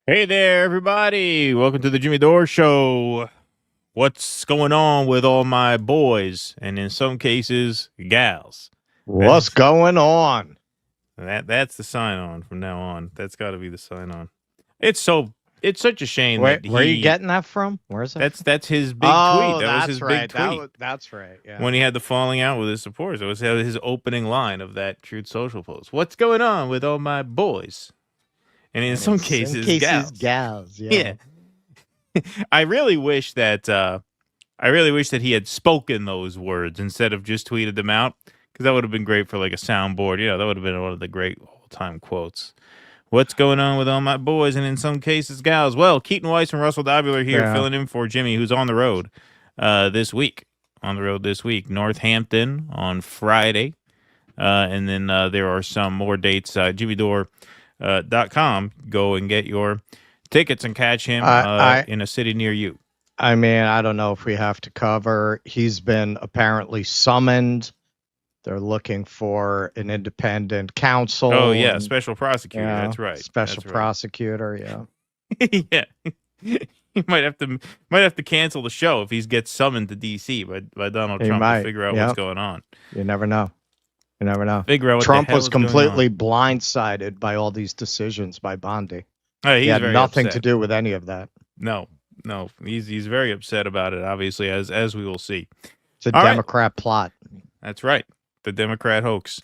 Hey there, everybody. Welcome to the Jimmy Dore Show. What's going on with all my boys, and in some cases, gals? What's going on? That's the sign-on from now on. That's got to be the sign-on. It's such a shame Where that are you getting that from? Where is it? That's his big tweet. That was his right. big tweet. That's right. Yeah. When he had the falling out with his supporters, it was his opening line of that Truth Social post. What's going on with all my boys? And in some cases, gals. Yeah. I really wish that he had spoken those words instead of just tweeted them out, because that would have been great for like a soundboard. You know, that would have been one of the great all-time quotes. What's going on with all my boys, and in some cases, gals? Well, Keaton Weiss and Russell Dobler here filling in for Jimmy, who's on the road this week. Northampton on Friday. And then there are some more dates. JimmyDore.com. Go and get your tickets and catch him in a city near you. I mean, I don't know if we have to cover. He's been apparently summoned. They're looking for an independent counsel. Oh, yeah, special prosecutor. That's right. Special prosecutor, yeah. Yeah. He might have to cancel the show if he gets summoned to D.C. by Donald Trump to figure out what's going on. You never know. You never know. Figure out what Trump was completely blindsided by all these decisions by Bondi. He had nothing to do with any of that. No. He's very upset about it, obviously, as we will see. It's a Democrat plot. That's right. The Democrat hoax.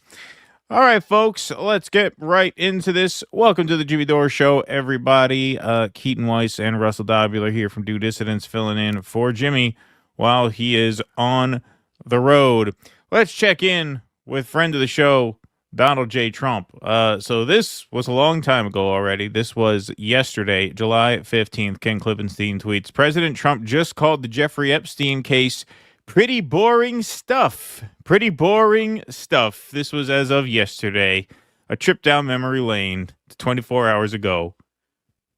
All right, folks, let's get right into this. Welcome to the Jimmy Dore Show, everybody. Keaton Weiss and Russell Dobler here from Due Dissidents filling in for Jimmy while he is on the road. Let's check in with friend of the show, Donald J. Trump. So this was a long time ago already. This was yesterday, July 15th. Ken Klippenstein tweets, President Trump just called the Jeffrey Epstein case pretty boring stuff. Pretty boring stuff. This was as of yesterday. A trip down memory lane 24 hours ago.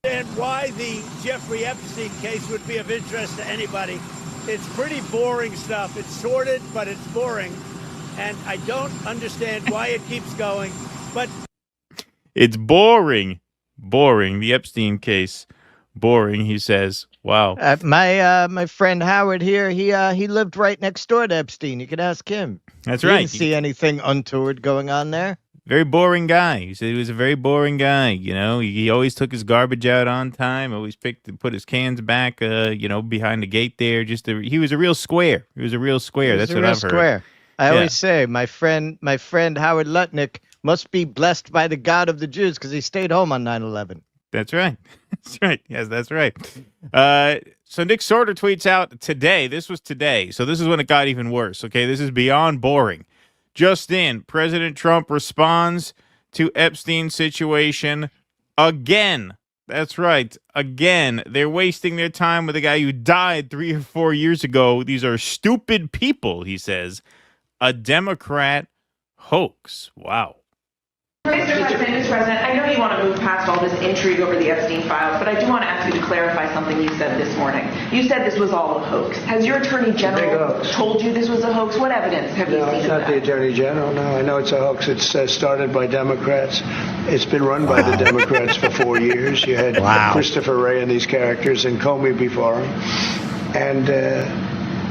And why the Jeffrey Epstein case would be of interest to anybody. It's pretty boring stuff. It's sordid, but it's boring. And I don't understand why it keeps going, but it's boring. Boring. The Epstein case. Boring, he says. Wow. My friend Howard here, he lived right next door to Epstein. You could ask him. That's right. Didn't see anything untoward going on there. Very boring guy. He said he was a very boring guy. You know, he always took his garbage out on time. Always put his cans back. Behind the gate there. He was a real square. He was a real square. That's what I've heard. I always say my friend Howard Lutnick must be blessed by the God of the Jews because he stayed home on 9/11. That's right. That's right. Yes, that's right. So Nick Sorter tweets out today. This was today. So this is when it got even worse. Okay, this is beyond boring. Just in, President Trump responds to Epstein situation again. That's right. Again, they're wasting their time with a guy who died 3 or 4 years ago. These are stupid people, he says. A Democrat hoax. Wow. Mr. President, I know you want to move past all this intrigue over the Epstein files, but I do want to ask you to clarify something you said this morning. You said this was all a hoax. Has your Attorney General told you this was a hoax? What evidence have you seen? No, it's not the Attorney General. No, I know it's a hoax. It's started by Democrats. It's been run by the Democrats for 4 years. You had Christopher Wray and these characters and Comey before him. And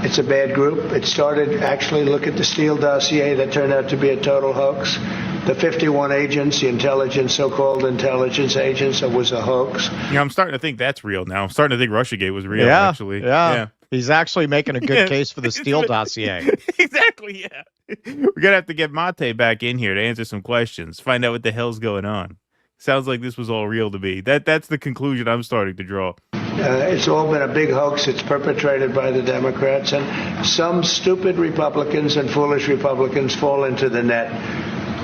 it's a bad group. It started, actually, look at the Steele dossier that turned out to be a total hoax. The 51 agents, the intelligence, so-called intelligence agents, it was a hoax. Yeah, I'm starting to think that's real now. I'm starting to think Russiagate was real, actually. Yeah. He's actually making a good case for the Steele dossier. Exactly, yeah. We're going to have to get Mate back in here to answer some questions, find out what the hell's going on. Sounds like this was all real to me. That's the conclusion I'm starting to draw. It's all been a big hoax. It's perpetrated by the Democrats, and some stupid Republicans and foolish Republicans fall into the net,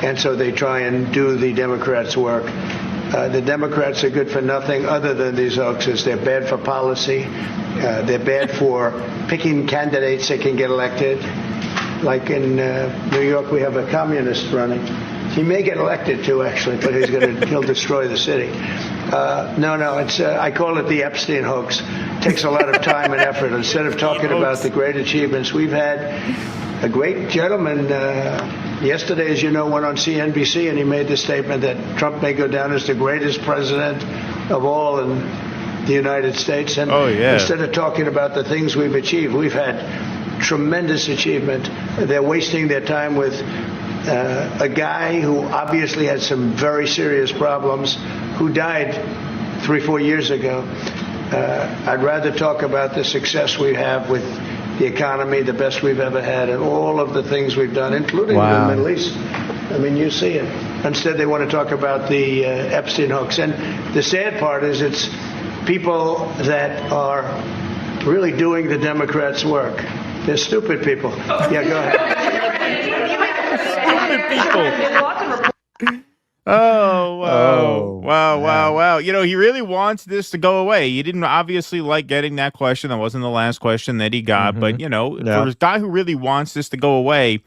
and so they try and do the Democrats' work. The Democrats are good for nothing other than these hoaxes. They're bad for policy. They're bad for picking candidates that can get elected. Like in New York, we have a communist running. He may get elected too, actually, but he'll destroy the city. I call it the Epstein hoax. It takes a lot of time and effort. Instead of talking about the great achievements we've had, a great gentleman yesterday, as you know, went on CNBC and he made the statement that Trump may go down as the greatest president of all in the United States. And instead of talking about the things we've achieved, we've had tremendous achievement. They're wasting their time with a guy who obviously had some very serious problems, who died 3-4 years ago. I'd rather talk about the success we have with the economy, the best we've ever had, and all of the things we've done, including the Middle East. I mean, you see it. Instead, they want to talk about the Epstein hoax. And the sad part is it's people that are really doing the Democrats' work. They're stupid people. Yeah, go ahead. Stupid people. Wow. You know, he really wants this to go away. He didn't obviously like getting that question. That wasn't the last question that he got. But, you know, for a guy who really wants this to go away,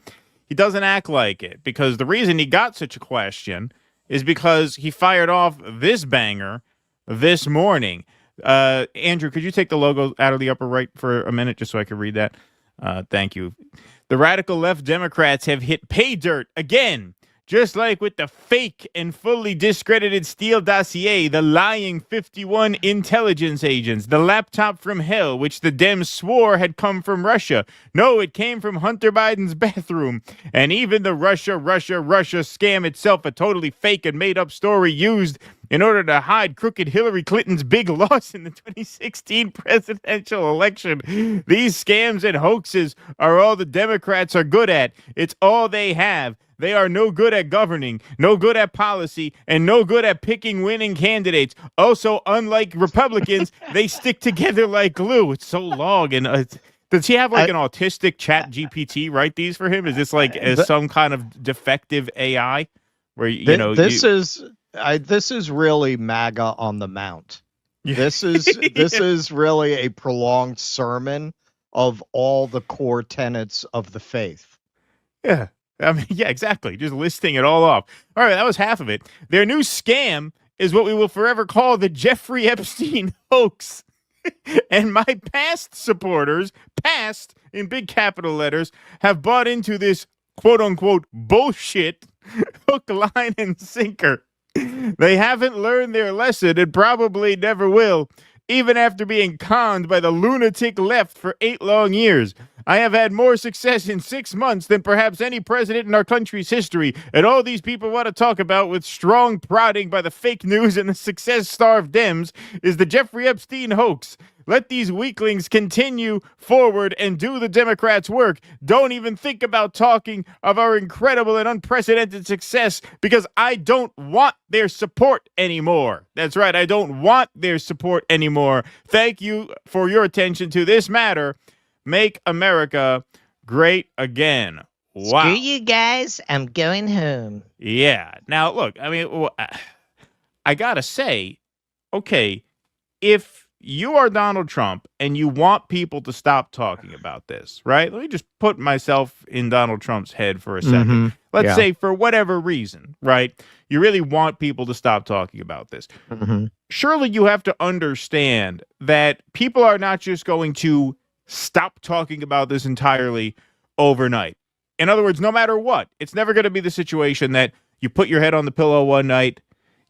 he doesn't act like it. Because the reason he got such a question is because he fired off this banger this morning. Andrew, could you take the logo out of the upper right for a minute just so I can read that? Thank you. The radical left Democrats have hit pay dirt again. Just like with the fake and fully discredited Steele dossier, the lying 51 intelligence agents, the laptop from hell, which the Dems swore had come from Russia. No, it came from Hunter Biden's bathroom. And even the Russia scam itself, a totally fake and made-up story used in order to hide crooked Hillary Clinton's big loss in the 2016 presidential election. These scams and hoaxes are all the Democrats are good at. It's all they have. They are no good at governing, no good at policy, and no good at picking winning candidates. Also, unlike Republicans, they stick together like glue. It's so long. And does he have like an autistic chat GPT write these for him? Is this like some kind of defective AI? Where this is really MAGA on the Mount. This is really a prolonged sermon of all the core tenets of the faith. Yeah. I mean, yeah, exactly. Just listing it all off. All right, that was half of it. Their new scam is what we will forever call the Jeffrey Epstein hoax. And my past supporters, past in big capital letters, have bought into this quote-unquote bullshit hook, line, and sinker. They haven't learned their lesson and probably never will, even after being conned by the lunatic left for 8 long years. I have had more success in 6 months than perhaps any president in our country's history, and all these people want to talk about with strong prodding by the fake news and the success-starved Dems is the Jeffrey Epstein hoax. Let these weaklings continue forward and do the Democrats' work. Don't even think about talking of our incredible and unprecedented success because I don't want their support anymore. That's right, I don't want their support anymore. Thank you for your attention to this matter. Make America great again. Wow. Screw you guys, I'm going home. Yeah. Now, look, I mean, I gotta say, okay, if you are Donald Trump and you want people to stop talking about this, right? Let me just put myself in Donald Trump's head for a second. Let's say for whatever reason, right? You really want people to stop talking about this. Surely you have to understand that people are not just going to stop talking about this entirely overnight. In other words, no matter what, it's never going to be the situation that you put your head on the pillow one night,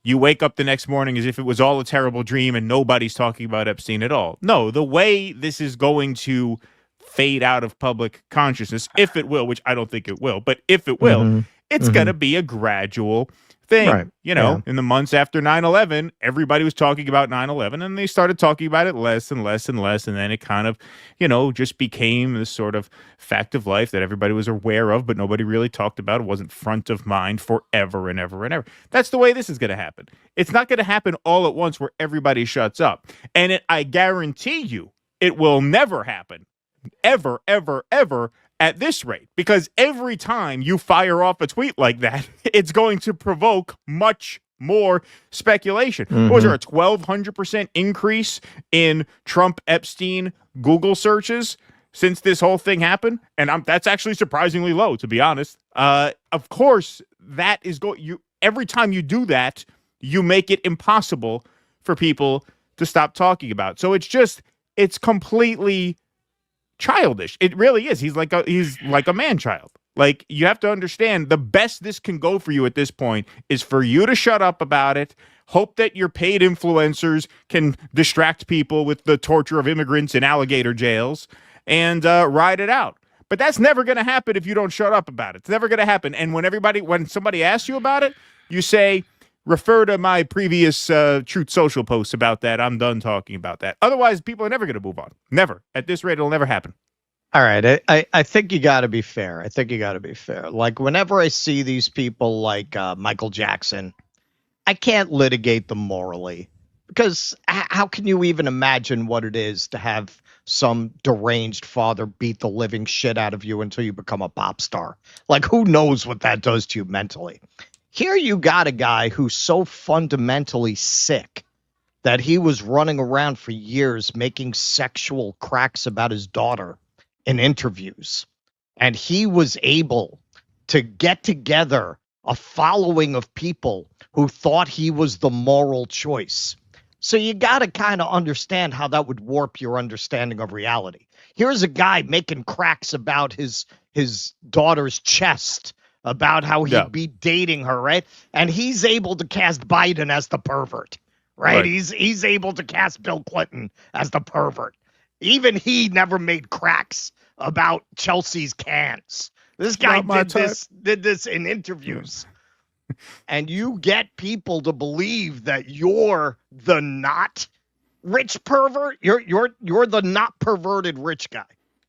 you wake up the next morning as if it was all a terrible dream and nobody's talking about Epstein at all. No, the way this is going to fade out of public consciousness, if it will, which I don't think it will, but if it will, it's going to be a gradual thing. Right. You know, in the months after 9/11, everybody was talking about 9/11 and they started talking about it less and less and less. And then it kind of, you know, just became this sort of fact of life that everybody was aware of, but nobody really talked about. It wasn't front of mind forever and ever and ever. That's the way this is going to happen. It's not going to happen all at once where everybody shuts up. And I guarantee you it will never happen ever, ever, ever at this rate, because every time you fire off a tweet like that, it's going to provoke much more speculation. Was there a 1,200% increase in Trump Epstein Google searches since this whole thing happened? And that's actually surprisingly low, to be honest. Of course, that is every time you do that, you make it impossible for people to stop talking about. So it's completely childish. It really is. He's like a man child. Like, you have to understand, the best this can go for you at this point is for you to shut up about it, hope that your paid influencers can distract people with the torture of immigrants in alligator jails, and ride it out. But that's never going to happen if you don't shut up about it. It's never going to happen. And when somebody asks you about it, you say, refer to my previous Truth Social posts about that. I'm done talking about that. Otherwise, people are never going to move on. Never. At this rate, it'll never happen. All right, I think you got to be fair. I think you got to be fair. Like, whenever I see these people like Michael Jackson, I can't litigate them morally, because how can you even imagine what it is to have some deranged father beat the living shit out of you until you become a pop star? Like, who knows what that does to you mentally? Here you got a guy who's so fundamentally sick that he was running around for years making sexual cracks about his daughter in interviews, and he was able to get together a following of people who thought he was the moral choice. So you got to kind of understand how that would warp your understanding of reality. Here's a guy making cracks about his daughter's chest, about how he'd be dating her, right? And he's able to cast Biden as the pervert, right? He's able to cast Bill Clinton as the pervert. Even he never made cracks about Chelsea's cans. This guy did this in interviews. And you get people to believe that you're the not rich pervert. You're the not perverted rich guy.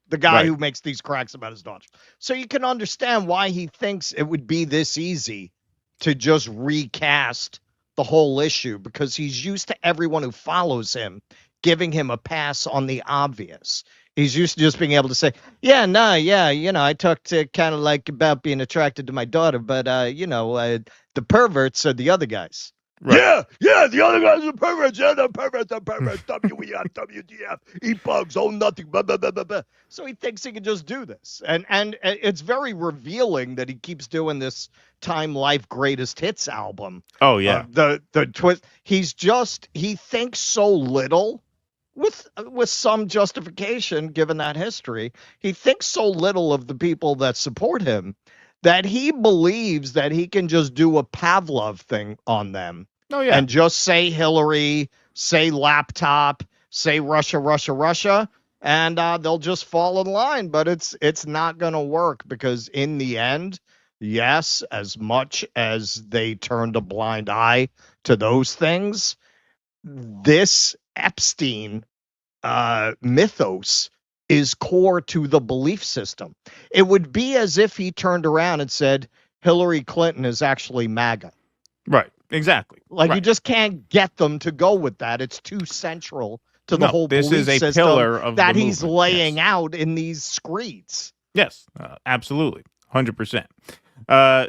The guy who makes these cracks about his daughter. So you can understand why he thinks it would be this easy to just recast the whole issue, because he's used to everyone who follows him giving him a pass on the obvious. He's used to just being able to say, I talked kind of like about being attracted to my daughter, but, the perverts are the other guys. Right. Yeah, the other guys are perverts. Yeah, the perverts, WEF, WDF, eat bugs, own nothing, blah, blah, blah, blah, blah. So he thinks he can just do this. And it's very revealing that he keeps doing this Time Life Greatest Hits album. Oh, yeah. The twist. He thinks so little, with some justification given that history. He thinks so little of the people that support him that he believes that he can just do a Pavlov thing on them. Oh, yeah. And just say Hillary, say laptop, say Russia, Russia, Russia, and they'll just fall in line. But it's not going to work, because in the end, yes, as much as they turned a blind eye to those things, this Epstein mythos is core to the belief system. It would be as if he turned around and said Hillary Clinton is actually MAGA. Right. Exactly. You just can't get them to go with that. It's too central to the whole this belief is a system pillar of that the he's movement. laying out in these screeds. Yes, absolutely. 100%.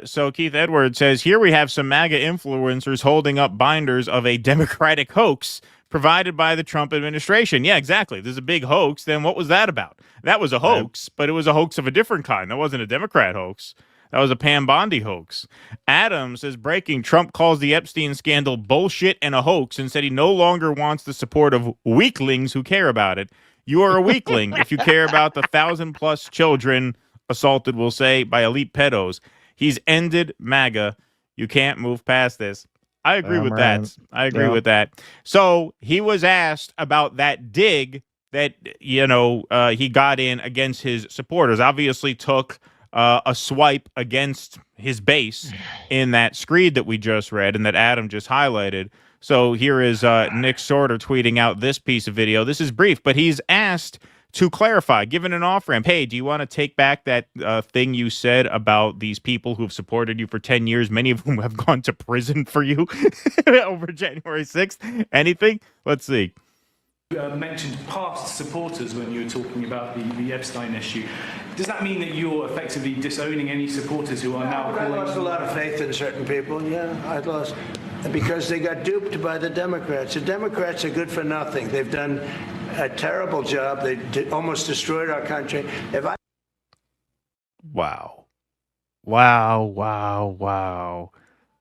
So Keith Edwards says, here we have some MAGA influencers holding up binders of a Democratic hoax provided by the Trump administration. Yeah, exactly. There's a big hoax. Then what was that about? That was a hoax, but it was a hoax of a different kind. That wasn't a Democrat hoax. That was a Pam Bondi hoax. Adam says, breaking, Trump calls the Epstein scandal bullshit and a hoax and said he no longer wants the support of weaklings who care about it. You are a weakling if you care about the 1,000+ children assaulted, we'll say, by elite pedos. He's ended MAGA. You can't move past this. I agree with that. I agree with that. So he was asked about that dig that, he got in against his supporters. Obviously took a swipe against his base in that screed that we just read and that Adam just highlighted. So here is Nick Sorter tweeting out this piece of video. This is brief, but he's asked to clarify, given an off-ramp, hey, do you want to take back that thing you said about these people who've supported you for 10 years, many of whom have gone to prison for you over January 6th? Anything? Let's see. Mentioned past supporters when you were talking about the Epstein issue. Does that mean that you're effectively disowning any supporters who are now calling... I lost a lot of faith in certain people, I lost, because they got duped by the Democrats. The Democrats are good for nothing. They've done a terrible job. They almost destroyed our country. Wow.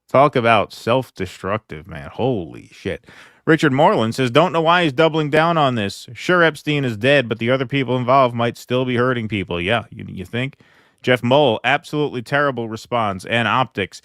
Talk about self-destructive, man. Holy shit. Richard Moreland says, don't know why he's doubling down on this. Sure, Epstein is dead, but the other people involved might still be hurting people. Yeah, you think? Jeff Mull, absolutely terrible response. And Optics.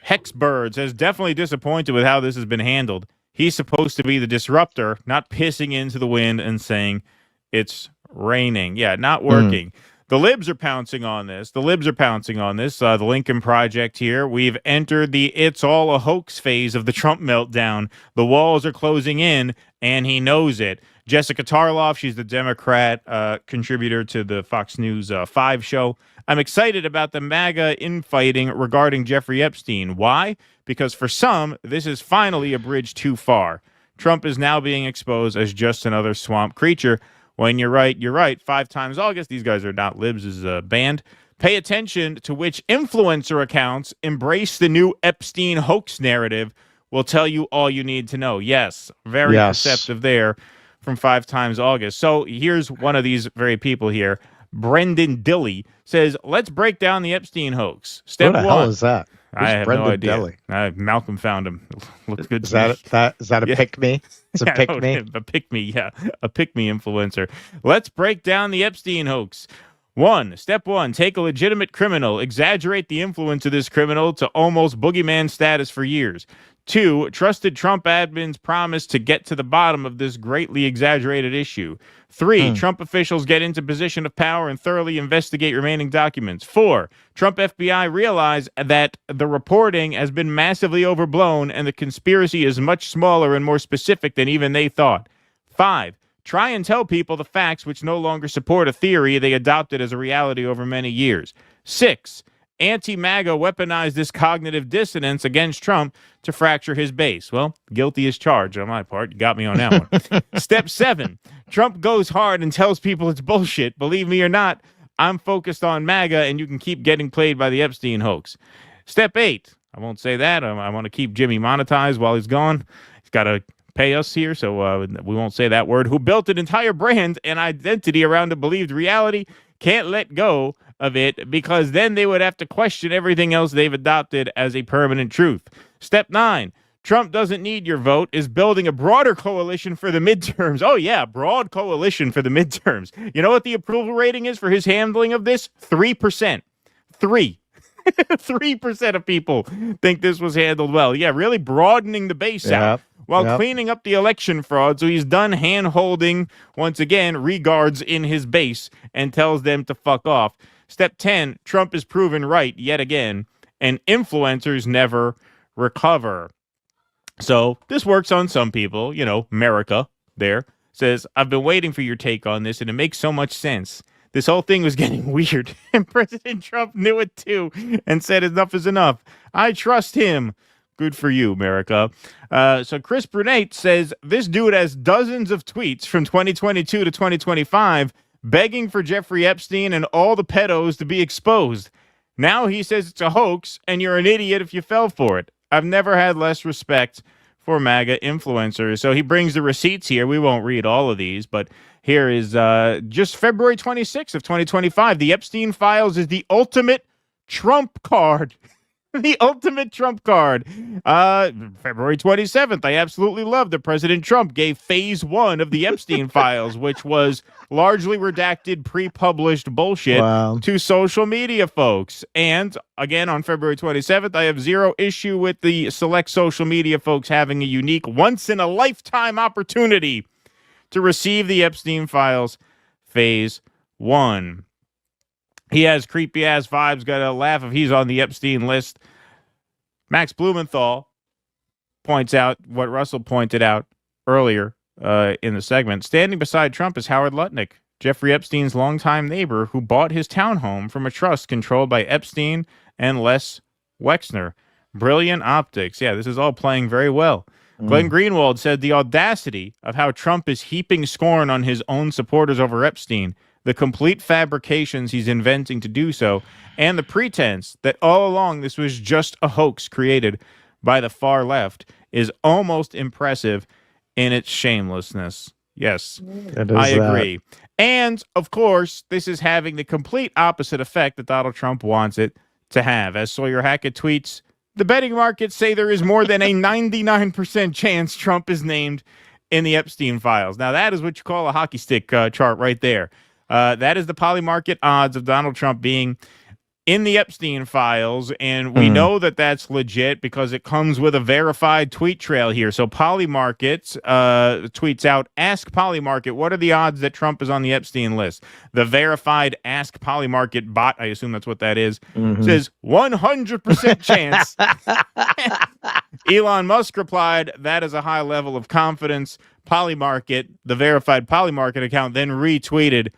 Hexbird says, definitely disappointed with how this has been handled. He's supposed to be the disruptor, not pissing into the wind and saying it's raining. Yeah, not working. The libs are pouncing on this. The Lincoln Project here. We've entered the it's all a hoax phase of the Trump meltdown. The walls are closing in, and he knows it. Jessica Tarloff, she's the Democrat contributor to the Fox News 5 show. I'm excited about the MAGA infighting regarding Jeffrey Epstein. Why? Because for some, this is finally a bridge too far. Trump is now being exposed as just another swamp creature. When you're right, you're right. 5 times August. These guys are not libs as a band. Pay attention to which influencer accounts embrace the new Epstein hoax narrative. Will tell you all you need to know. Yes, very perceptive there from 5 times August. So here's one of these very people here. Brendan Dilley says, let's break down the Epstein hoax. Step one. What the hell is that? I have Brendan no idea. Dilley? Malcolm found him. Looks good. Is that a pick me? It's a pick me. A pick me, yeah. A pick me influencer. Let's break down the Epstein hoax. Step one, take a legitimate criminal, exaggerate the influence of this criminal to almost boogeyman status for years. 2, trusted Trump admins promise to get to the bottom of this greatly exaggerated issue. 3, Trump officials get into position of power and thoroughly investigate remaining documents. 4, Trump FBI realize that the reporting has been massively overblown and the conspiracy is much smaller and more specific than even they thought. 5, try and tell people the facts which no longer support a theory they adopted as a reality over many years. 6, anti-MAGA weaponized this cognitive dissonance against Trump to fracture his base. Well, guilty as charged on my part. You got me on that one. Step 7, Trump goes hard and tells people it's bullshit. Believe me or not, I'm focused on MAGA and you can keep getting played by the Epstein hoax. Step 8, I won't say that. I want to keep Jimmy monetized while he's gone. He's got to pay us here, so we won't say that word. Who built an entire brand and identity around a believed reality, can't let go of it because then they would have to question everything else they've adopted as a permanent truth. Step 9, Trump doesn't need your vote, is building a broader coalition for the midterms. Oh yeah, broad coalition for the midterms. You know what the approval rating is for his handling of this? 3%. 3% of people think this was handled well. Yeah, really broadening the base out while cleaning up the election fraud. So he's done hand-holding, once again, regards in his base and tells them to fuck off. Step 10, Trump is proven right yet again, and influencers never recover. So this works on some people. You know, America there says, I've been waiting for your take on this, and it makes so much sense. This whole thing was getting weird, and President Trump knew it too and said enough is enough. I trust him. Good for you, America. So Chris Brunate says, this dude has dozens of tweets from 2022 to 2025 begging for Jeffrey Epstein and all the pedos to be exposed. Now he says it's a hoax, and you're an idiot if you fell for it. I've never had less respect for MAGA influencers. So he brings the receipts here. We won't read all of these, but here is just February 26th of 2025. The Epstein files is the ultimate Trump card. The ultimate Trump card. February 27th. I absolutely love that President Trump gave phase 1 of the Epstein files, which was largely redacted, pre-published bullshit to social media folks. And again, on February 27th, I have zero issue with the select social media folks having a unique once-in-a-lifetime opportunity to receive the Epstein files phase 1. He has creepy-ass vibes. Got to laugh if he's on the Epstein list. Max Blumenthal points out what Russell pointed out earlier in the segment. Standing beside Trump is Howard Lutnick, Jeffrey Epstein's longtime neighbor who bought his townhome from a trust controlled by Epstein and Les Wexner. Brilliant optics. Yeah, this is all playing very well. Glenn Greenwald said the audacity of how Trump is heaping scorn on his own supporters over Epstein, the complete fabrications he's inventing to do so, and the pretense that all along this was just a hoax created by the far left is almost impressive in its shamelessness. Yes, I agree. And, of course, this is having the complete opposite effect that Donald Trump wants it to have. As Sawyer Hackett tweets, the betting markets say there is more than a 99% chance Trump is named in the Epstein files. Now, that is what you call a hockey stick chart right there. That is the poly market odds of Donald Trump being in the Epstein files, and we know that that's legit because it comes with a verified tweet trail here. So Polymarket tweets out, "Ask Polymarket, what are the odds that Trump is on the Epstein list?" The verified Ask Polymarket bot, I assume that's what that is, says 100% chance. Elon Musk replied, "That is a high level of confidence." Polymarket, the verified Polymarket account, then retweeted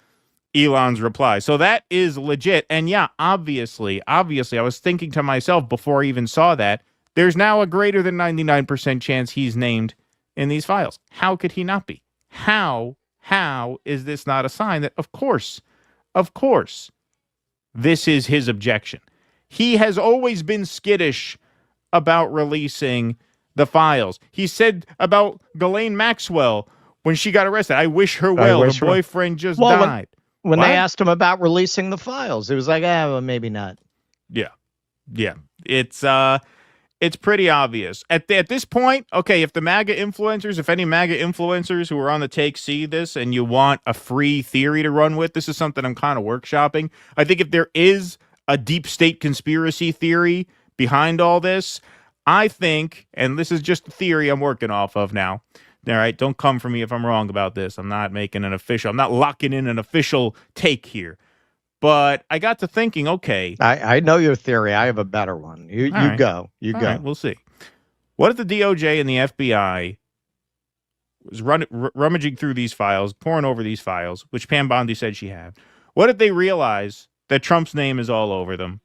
Elon's reply. So that is legit. And yeah, obviously, I was thinking to myself before I even saw that, there's now a greater than 99% chance he's named in these files. How could he not be? How is this not a sign that, of course, this is his objection? He has always been skittish about releasing the files. He said about Ghislaine Maxwell when she got arrested, "I wish her well. Her boyfriend just died." When they asked him about releasing the files, it was like, well, maybe not. Yeah. It's pretty obvious. At this point, okay, if any MAGA influencers who are on the take see this and you want a free theory to run with, this is something I'm kind of workshopping. I think if there is a deep state conspiracy theory behind all this, I think, and this is just a theory I'm working off of now, all right, don't come for me if I'm wrong about this. I'm not locking in an official take here. But I got to thinking, okay. I know your theory. I have a better one. You go. You all go. Right, we'll see. What if the DOJ and the FBI was rummaging through these files, poring over these files, which Pam Bondi said she had? What if they realize that Trump's name is all over them?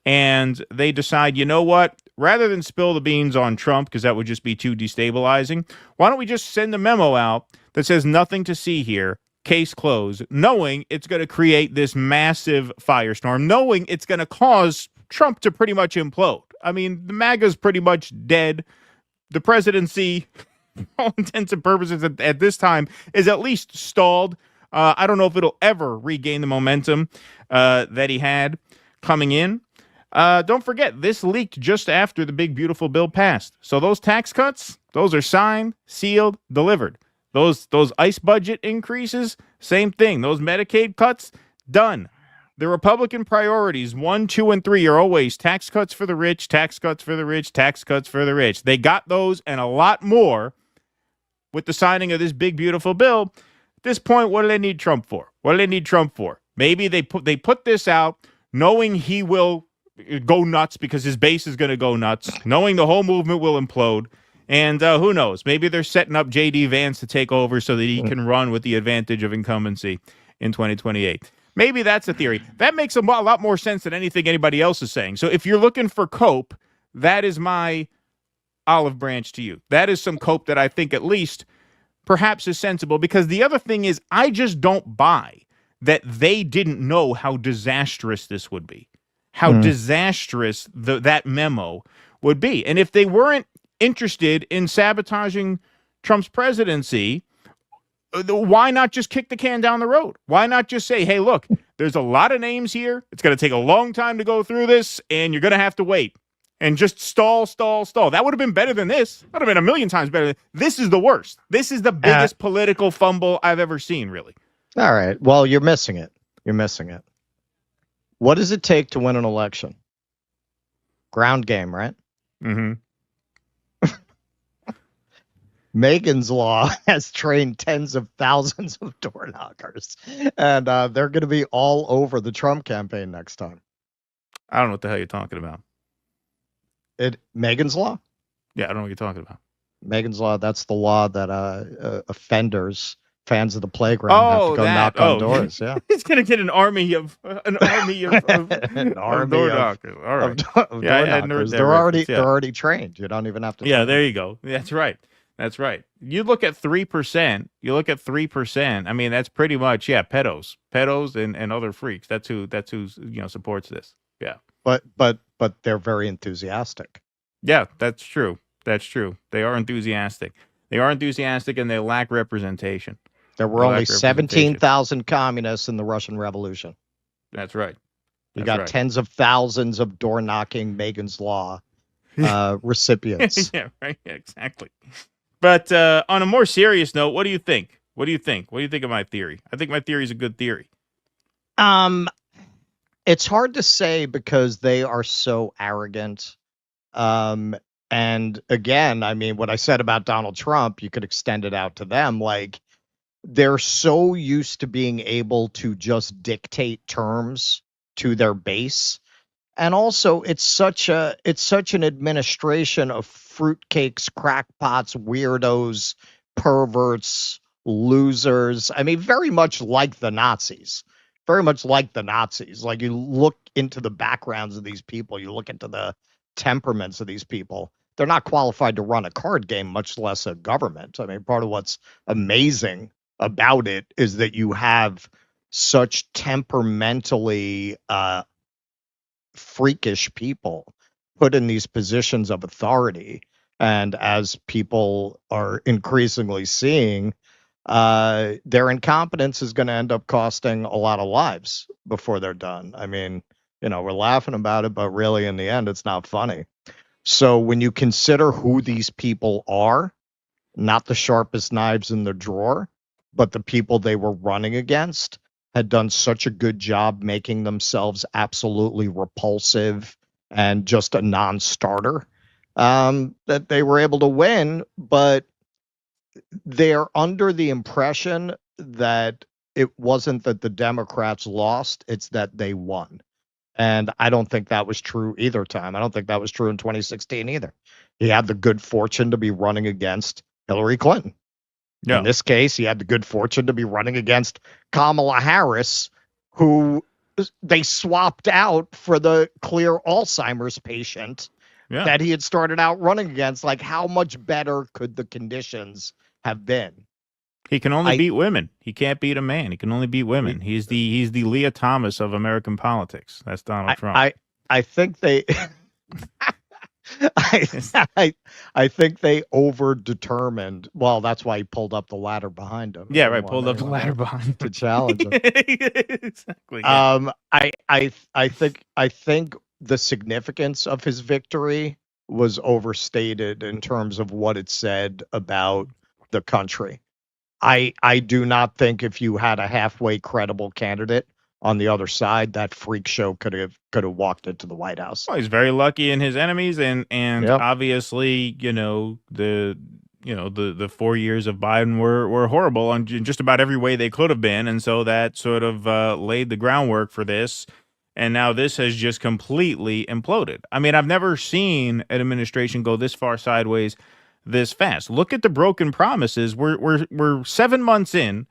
And they decide, you know what? Rather than spill the beans on Trump, because that would just be too destabilizing, why don't we just send a memo out that says nothing to see here, case closed, knowing it's going to create this massive firestorm, knowing it's going to cause Trump to pretty much implode. I mean, the MAGA's pretty much dead. The presidency, for all intents and purposes at this time, is at least stalled. I don't know if it'll ever regain the momentum that he had coming in. Don't forget, this leaked just after the big, beautiful bill passed. So those tax cuts, those are signed, sealed, delivered. Those ICE budget increases, same thing. Those Medicaid cuts, done. The Republican priorities, 1, 2, and 3 are always tax cuts for the rich, tax cuts for the rich, tax cuts for the rich. They got those and a lot more with the signing of this big, beautiful bill. At this point, what do they need Trump for? Maybe they put this out knowing he will go nuts because his base is going to go nuts, knowing the whole movement will implode. And who knows? Maybe they're setting up J.D. Vance to take over so that he can run with the advantage of incumbency in 2028. Maybe that's a theory. That makes a lot more sense than anything anybody else is saying. So if you're looking for cope, that is my olive branch to you. That is some cope that I think at least perhaps is sensible, because the other thing is I just don't buy that they didn't know how disastrous this would be, how disastrous that memo would be. And if they weren't interested in sabotaging Trump's presidency, why not just kick the can down the road? Why not just say, hey, look, there's a lot of names here. It's going to take a long time to go through this, and you're going to have to wait. And just stall. That would have been better than this. That would have been a million times better. This is the worst. This is the biggest political fumble I've ever seen, really. All right. Well, you're missing it. What does it take to win an election? Ground game, right? Mm-hmm. Megan's Law has trained tens of thousands of door knockers, and they're going to be all over the Trump campaign next time. I don't know what the hell you're talking about. Megan's Law? Yeah, I don't know what you're talking about. Megan's Law, that's the law that offenders, fans of the playground, have to go knock on doors. Yeah, he's going to get an army of door knockers. All right. They're already trained. You don't even have to. Yeah, there you go. That's right. You look at 3%. I mean, that's pretty much pedos and other freaks. That's who supports this. Yeah. But they're very enthusiastic. Yeah, that's true. They are enthusiastic. And they lack representation. There were only 17,000 communists in the Russian Revolution. That's right. You got tens of thousands of door knocking Megan's Law recipients. Yeah, right. Yeah, exactly. But on a more serious note, what do you think? What do you think of my theory? I think my theory is a good theory. It's hard to say because they are so arrogant. And again, I mean, what I said about Donald Trump, you could extend it out to them. Like, they're so used to being able to just dictate terms to their base. And also, it's such an administration of fruitcakes, crackpots, weirdos, perverts, losers. I mean, very much like the Nazis. Very much like the Nazis. Like, you look into the backgrounds of these people, you look into the temperaments of these people. They're not qualified to run a card game, much less a government. I mean, part of what's amazing about it is that you have such temperamentally freakish people put in these positions of authority. And as people are increasingly seeing, their incompetence is going to end up costing a lot of lives before they're done. I mean, we're laughing about it, but really in the end, it's not funny. So when you consider who these people are, not the sharpest knives in the drawer, but the people they were running against had done such a good job making themselves absolutely repulsive and just a non-starter, that they were able to win. But they're under the impression that it wasn't that the Democrats lost, it's that they won. And I don't think that was true either time. I don't think that was true in 2016 either. He had the good fortune to be running against Hillary Clinton. Yeah. In this case, he had the good fortune to be running against Kamala Harris, who they swapped out for the clear Alzheimer's patient that he had started out running against. Like, how much better could the conditions have been? He can only beat women. He can't beat a man. He can only beat women. He's the Leah Thomas of American politics. That's Donald Trump. I think they I think they over-determined. Well, that's why he pulled up the ladder behind him. Yeah, right. Pulled up the ladder behind him to challenge him. Exactly. Yeah. I think the significance of his victory was overstated in terms of what it said about the country. I do not think if you had a halfway credible candidate on the other side, that freak show could have walked into the White House. Well, he's very lucky in his enemies, and obviously, the 4 years of Biden were horrible in just about every way they could have been, and so that sort of laid the groundwork for this. And now this has just completely imploded. I mean, I've never seen an administration go this far sideways this fast. Look at the broken promises. We're 7 months in.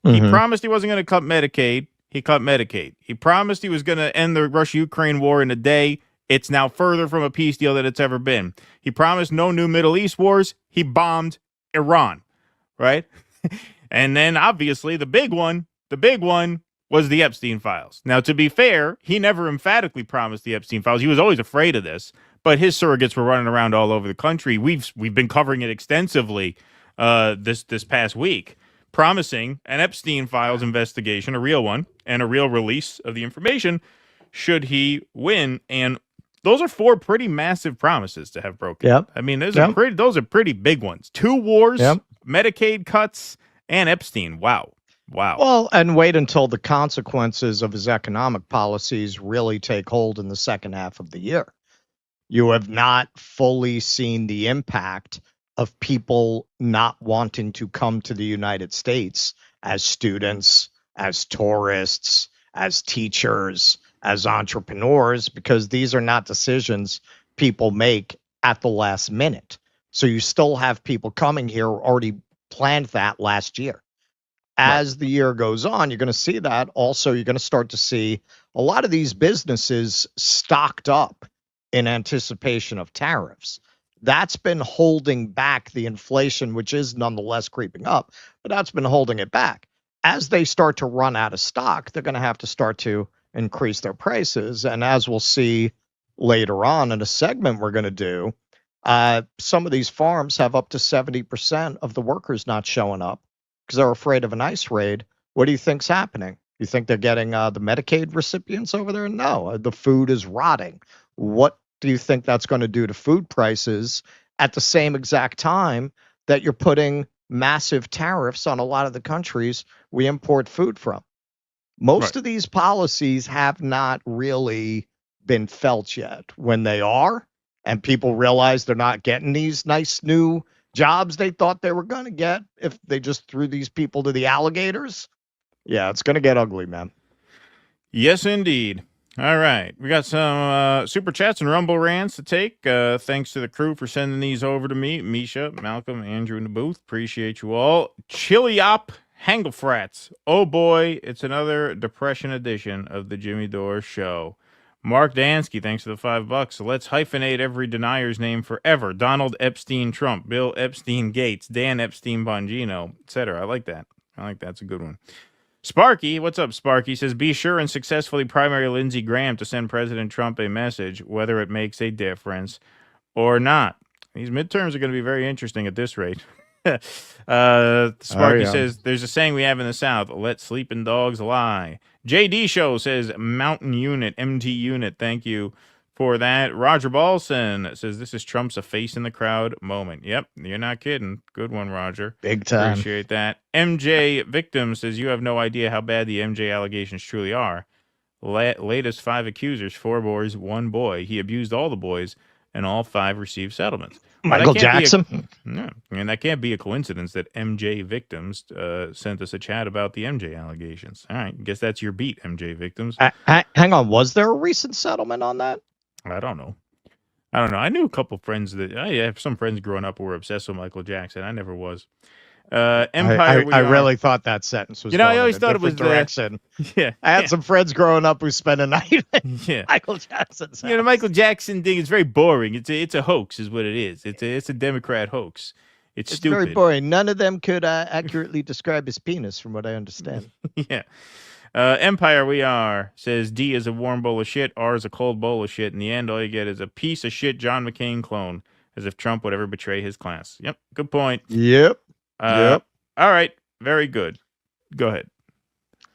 He promised he wasn't going to cut Medicaid. He cut Medicaid. He promised he was going to end the Russia-Ukraine war in a day. It's now further from a peace deal than it's ever been. He promised no new Middle East wars. He bombed Iran, right? And then obviously the big one was the Epstein files. Now, to be fair, he never emphatically promised the Epstein files. He was always afraid of this, but his surrogates were running around all over the country. We've been covering it extensively this past week, promising an Epstein files investigation, a real one, and a real release of the information should he win. And those are 4 pretty massive promises to have broken. Yep. I mean, those are pretty big ones. 2 wars, Medicaid cuts, and Epstein. Wow. Well, and wait until the consequences of his economic policies really take hold in the second half of the year. You have not fully seen the impact of people not wanting to come to the United States as students, as tourists, as teachers, as entrepreneurs, because these are not decisions people make at the last minute. So you still have people coming here who already planned that last year. As the year goes on, you're going to see that. Also, you're going to start to see a lot of these businesses stocked up in anticipation of tariffs. That's been holding back the inflation, which is nonetheless creeping up, but that's been holding it back. As they start to run out of stock, they're going to have to start to increase their prices. And as we'll see later on in a segment we're going to do, some of these farms have up to 70% of the workers not showing up because they're afraid of an ICE raid. What do you think's happening? You think they're getting the Medicaid recipients over there? No, the food is rotting. What do you think that's going to do to food prices at the same exact time that you're putting massive tariffs on a lot of the countries we import food from? Most of these policies have not really been felt yet. When they are, and people realize they're not getting these nice new jobs they thought they were going to get if they just threw these people to the alligators, yeah, it's going to get ugly, man. Yes, indeed. All right. We got some super chats and Rumble rants to take. Thanks to the crew for sending these over to me. Misha, Malcolm, Andrew in the booth. Appreciate you all. Chiliop Hanglefrats. Oh boy, it's another depression edition of the Jimmy Dore Show. Mark Dansky, thanks for the $5. Let's hyphenate every denier's name forever. Donald Epstein Trump, Bill Epstein Gates, Dan Epstein Bongino, etc. I like that. It's a good one. Sparky, what's up, Sparky? Says, be sure and successfully primary Lindsey Graham to send President Trump a message, whether it makes a difference or not. These midterms are going to be very interesting at this rate. Sparky says, there's a saying we have in the South, let sleeping dogs lie. JD Show says, Mountain Unit, MT Unit, thank you for that. Roger Balson says, this is Trump's a face in the crowd moment. Yep, you're not kidding. Good one, Roger. Big time. Appreciate that. MJ Victim says, you have no idea how bad the MJ allegations truly are. Latest 5 accusers, 4 boys, 1 boy. He abused all the boys, and all 5 received settlements. Michael Jackson. Yeah, and that can't be a coincidence that MJ Victims sent us a chat about the MJ allegations. All right, guess that's your beat, MJ Victims. Hang on, was there a recent settlement on that? I don't know. I knew a couple friends that I have some friends growing up who were obsessed with Michael Jackson. I never was. Empire. I really thought that sentence was. I always thought it was direction. Yeah, I had some friends growing up who spent a night at yeah. Michael Jackson's house. The Michael Jackson thing is very boring. It's a hoax, is what it is. It's a Democrat hoax. It's stupid. Very boring. None of them could accurately describe his penis, from what I understand. Yeah. Empire we are says D is a warm bowl of shit, R is a cold bowl of shit. In the end, all you get is a piece of shit John McCain clone, as if Trump would ever betray his class. Yep, good point. Yep. All right, very good. Go ahead.